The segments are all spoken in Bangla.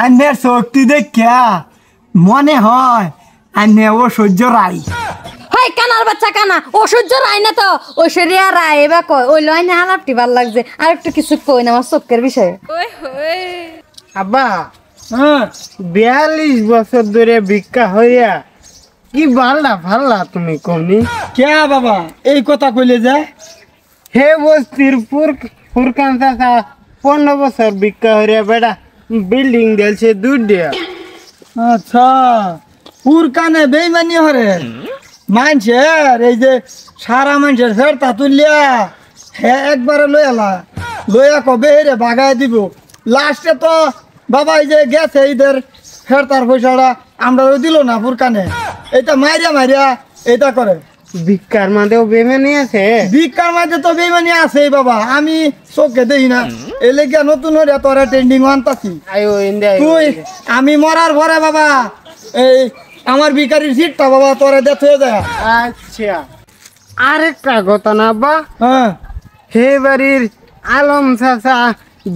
আন্নের শক্তি দেখা মনে হয় আন্নে ও সহ্য রাই। হাই কানার বাচ্চা কানা, ঐশ্বর্য রায় না তো, ঐশ্বরিয়া রায় এবার কয় ওই লয় না আলাপটি ভাল লাগছে। আর একটু কিছু কই না আমার চোখের বিষয়ে। আব্বা 42 বছর ধরে ভিক্ষা হইয়া কি ভাল্লা তুমি কমনি কে বাবা এই কথা কইলে যে? হে বস্তির ফুরকান চাচা 15 বছর ভিক্ষা হইয়া বেটা বিল্ডিং দিয়েছে দূর দিয়া। আচ্ছা পুরকানে বেইমানি হরে মানুষের এই যে সারা মানুষের ফেরতা তুলিয়া হে একবারে লইয়া কবে রে বাগায় দিব। লাস্টে তো বাবা এই যে গেছে এদের ফেরতার পয়সাটা আমরা দিল না পুরকানে, এটা মাইরিয়া এটা করে। ভিক্ষার মাঝেও বেমানি আছে? ভিক্ষার মাঝে তো বেইমানি আছে বাবা, আমি চোখে দেখি না। এই লেগে নতুন হইয়া তোরা ট্রেন্ডিং আনতাছি। তুই আমি মরার পরে বাবা এই আমার ভিখারির সিটটা বাবা তোরা দেখ হয়ে যায়। আচ্ছা আরেকটা কথা না আব্বা, হ্যাঁ হে বাড়ির আলম চাচা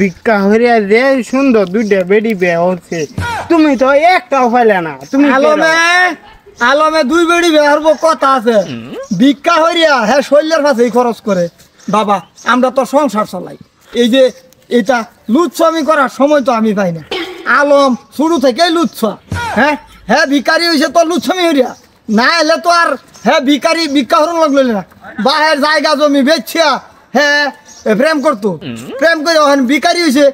ভিক্ষা হইয়া যে সুন্দর দুইটা বেডি বিয়া হচ্ছে, তুমি তো একটাও পাইলে না। তুমি আলমে দুই বেড়ি বেহার কথা আছে, ভিক্ষা হইয়া হ্যাঁ শৈলের কাছে খরচ করে। বাবা আমরা তো সংসার চালাই, এই যে এটা লুচ্ছামি করার সময় তো আমি পাই না। আলম শুরু থেকেই লুচ্ছা, হ্যাঁ হ্যাঁ ভিখারি হয়েছে তো লুচ্ছামি হইয়া, না এলে তো আর হ্যাঁ ভিখারি ভিক্ষা হরণ লাগলো না। বাহের জায়গা জমি বেচছিয়া হ্যাঁ প্রেম করতো, প্রেম করে ওখানে ভিখারি হয়েছে।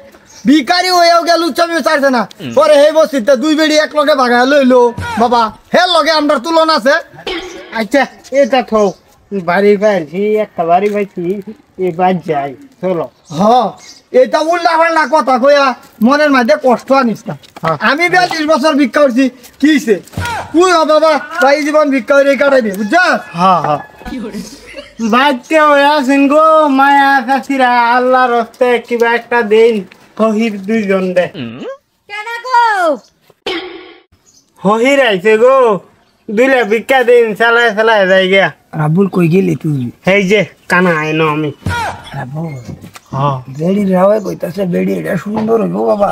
ভিখারি হয়েও গেল লুচ্ছামি চাইছে না, পরে হে বস্তিতে দুই বেড়ি এক লগে ভাগা লইলো। বাবা হে লগে আমরা তুলনা আছে। আচ্ছা এটা থো বাড়ি পাইছি, একটা বাড়ি পাইছি, এবার যাই চলো। হ এটা উল্লা পাল্লা কথা কইয়া মনের মাঝে কষ্ট আনিস না। আমি 42 বছর ভিক্ষা করছি, কি হইছে? তুই হ বাবা তাই জীবন ভিক্ষা করে কাটাইবি, বুঝছস? হ্যাঁ হ্যাঁ বাচ্চা হয়ে আছেন গো মায়া চাষিরা, আল্লাহর হস্তে কিবা একটা দিন হহির দুইজন দে। কেন গো? হহির আইছে গো, দুইলা ভিক্ষা দিন চালায় যাই গিয়া। রাবুল কই গেলি তুই? এই যে কানা আইনো আমি। রাবুল হ্যাঁ বেড়ি রাওয়ে কইতাছে বেড়ি এটা সুন্দর হইবো বাবা।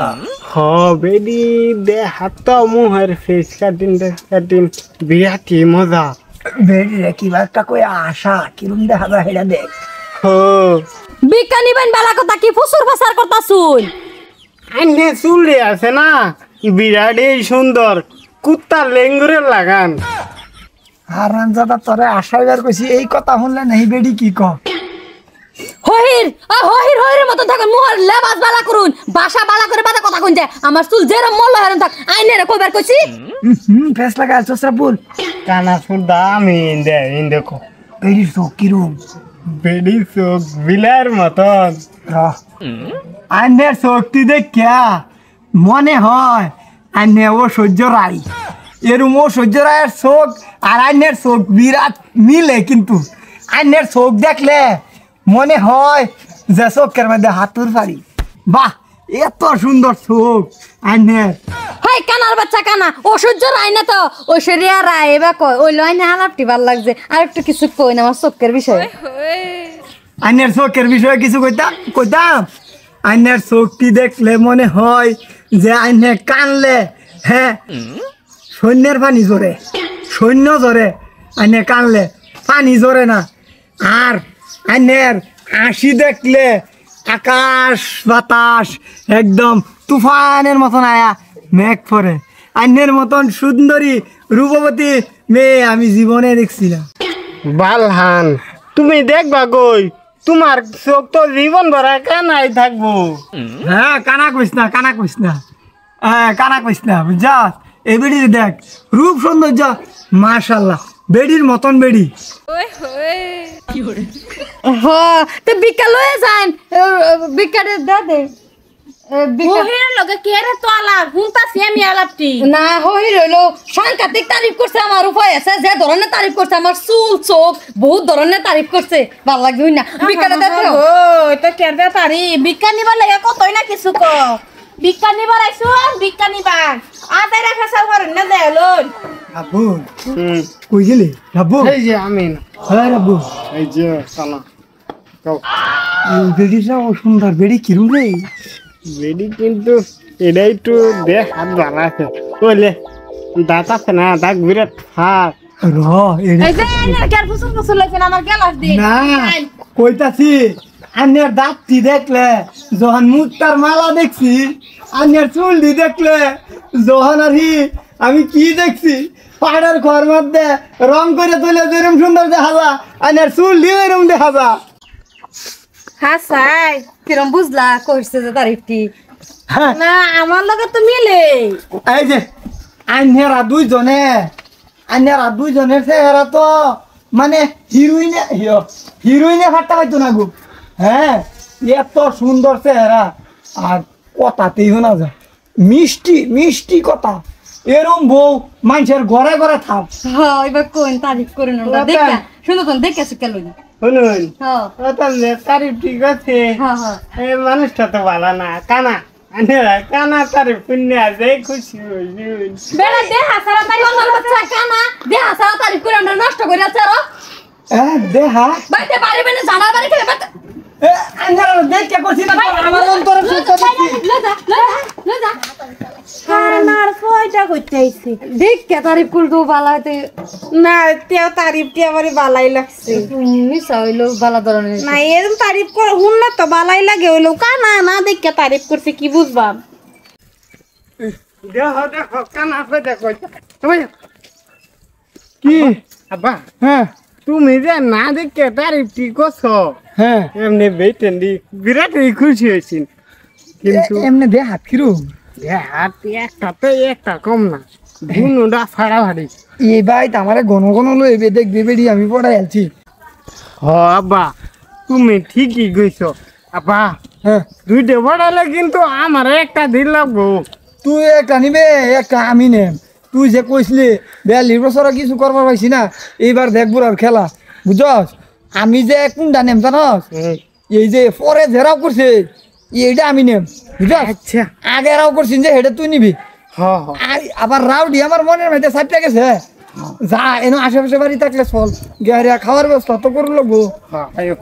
হ্যাঁ বেডি দে হাত মুহের ফেস কাটিন বিরাটি মজা। বেড়ি রে কি একটা কই আশা কিরম দেখা যায় হেডা দেখ। ভিক্ষা নিবেন বালা কথা কি ফুসুর ফাসার কথা শুন। আইনে চুলে আছে না বিরাটই সুন্দর, কুত্তা লেঙ্গুরের লাগান। আর রানজাদা তোরে আশাইবার কইছি, এই কথা শুনলে নাই বেড়ি কি ক? হহির হহিরের মতন থাকুন, মুহর লেবাস বালা করুন, বাসা বালা করে বাদা কথা কোন যায়। আমার চুল যেরম মল্ল হেরম থাক, আইনের কইবার কইছি। ফেস লাগা আছস রাবুল। কানা সুদা আমি দেখো বেড়ির চোখ কিরম? বেডি চোখ বিলার মতন। আন্নের শক্তি দেখা মনে হয় আন্নে ও সহ্য রাই। এরম ও সহ্য রায়ের চোখ আর আন্নের চোখ বিরাট মিলে, কিন্তু আন্নের চোখ দেখলে মনে হয় যে চোখের মধ্যে হাতুর পারি। বাহ এত সুন্দর চোখ আন্নের। হাই কানার বাচ্চা কানা, ঐশ্বর্য রায় না তো, ঐশ্বরিয়া রায় এবার কয় ওই লয় না আলাপটি ভাল লাগছে। আর একটু কিছু কই না আমার চোখের বিষয়ে। আন্নের চোখের বিষয়ে কিছু কইতাম। আন্নের চোখটি দেখলে মনে হয় যে আন্নে কানলে হ্যাঁ সৈন্যের পানি জোরে, সৈন্য জোরে। আন্নে কানলে পানি জোরে না। আর আন্নের হাসি দেখলে আকাশ বাতাস একদম তুফানের মতন আয়া মেঘ পরে। আন্নের মতন সুন্দরী রূপবতী মেয়ে আমি জীবনে দেখছি না। বালহান তুমি দেখবা কই, তোমার চোখ তো জীবন ভরা কানাই থাকবো। হ্যাঁ কানা কইস না, কানা কইস না, হ্যাঁ কানা কইস না, বুঝা? এই বেড়ি দেখ রূপ সৌন্দর্য মাশাআল্লাহ, বেড়ির মতন বেড়ি। হ তো ভিক্ষা লয়ে যান, ভিক্ষাটা দে। হহিরের লগে কে রে তো আলাপ হুনতাছি আমি আলাপটি না হহির হইলো সাংঘাতিক তারিফ করছে আমার উপায় আছে, যে ধরনের তারিফ করছে আমার চুল চোখ বহুত ধরনের তারিফ করছে, ভাল লাগবে না। ভিক্ষাটা দে তো। ও এটা কের ব্যাপারি ভিক্ষা নিবার লাগে কতই না কিছু ক। ভিক্ষা নিবার আইছো, ভিক্ষা নিবা আদারে ফেসাল করেন না দেলন। রাব্বু কই গেলি? রাব্বু এই যে আমিন। হ্যাঁ রাব্বু এই যে কানা বেড়িটা ও সুন্দর বেড়ি কিরম রে? বেডি কিন্তু এটা একটু দেখ হাত ভালো আছে বলে দাঁত আছে না দাঁত বিরাট ফাঁক র এটা এই যে কেয়ার ফুসুল ফুসুল লাগছে আমার গেলাস দিন না কইতাছি আন্যার দাঁতটি দেখলে যখন মুক্তার মালা দেখছি আন্যার চুলটি দেখলে যখন আর আমি কি দেখছি পাহাড়ের ঘর মধ্যে রং করে তুলে যেরকম সুন্দর দেখা যা আন্যার চুল দিয়ে এরকম দেখা যা হাসাই কিরম বুঝলা করছে যে তারিফটি হ্যাঁ না আমার লগে তো মিলে এই যে আন্যারা দুইজনের চেহারা তো মানে হিরোইনে ফাট্টা পাইতো না গো হ্যাঁ এত সুন্দর চেহারা আর কথাতেই শোনা যায় মিষ্টি মিষ্টি কথা এরম বউ মানুষের ঘরে ঘরে থাক হ্যাঁ এবার কোন তারিফ করে না ওটা- দেখা শুনো তো দেখে শিখে লই শুনুন হ্যাঁ তারিফ ঠিক আছে হ্যাঁ হ্যাঁ এই মানুষটা তো ভালো না কানা কানা তারিফ পুণ্য আছে খুশি হইছি বেড়া দে হাসারা তাই আমার বাচ্চা কানা দেহা সারা তারিফ করে আমরা নষ্ট করে আছে আর দেহা বাইতে পারবে না জানার বাড়ি খেলে বাইতে আন্যারা দেখে করছি না আমার অন্তরে সুখ দেখছি লই যা কানার ফয়টা করতে আইছি দেখে তারিফ করতো বালাতে না তেও তারিফটি আমারই বালাই লাগছে মিশা হইলো বালা ধরনের না এরকম তারিফ কর হুন না তো বালাই লাগে হইলো কানা না দেখে তারিফ করছে কি বুঝবাম দেখো দেখো কানা আছে দেখো কি আব্বা হ্যাঁ তুমি যে না দেখে তারিফ ঠিক করছো হ্যাঁ এমনি বেটেন্ডি বিরাট খুশি হয়েছি কিন্তু এমনি দেহা কিরম হাত একটা তো একটা কম না দুটা ফাড়াফাড়ি এই ভাই আমারে ঘন ঘন লইবে দেখবে বেড়ি আমি পড়াই আলছি হ আব্বা তুমি ঠিকই গইছো আব্বা হ্যাঁ দুইটা পড়ালে কিন্তু আমার একটা দিন লাগবো তুই একটা নিবে একটা আমি নেম তুই যে কইসলি 42 বছর কিছু করবার পাইছি না এইবার দেখ বুড়ার খেলা বুঝছস আমি যে কোনটা নেম জানস এই যে পরে জেরাও করছে এইটা আমি নেম বুঝছস আচ্ছা আগে রাও করছিস যে হেটা তুই নিবি হ হ আর আবার রাউডি আমার মনের মধ্যে সাইডটা গেছে যা এনে আশেপাশে বাড়ি থাকলে চল গেরিয়া খাওয়ার ব্যবস্থা তো করে লাগবো হ আয়ো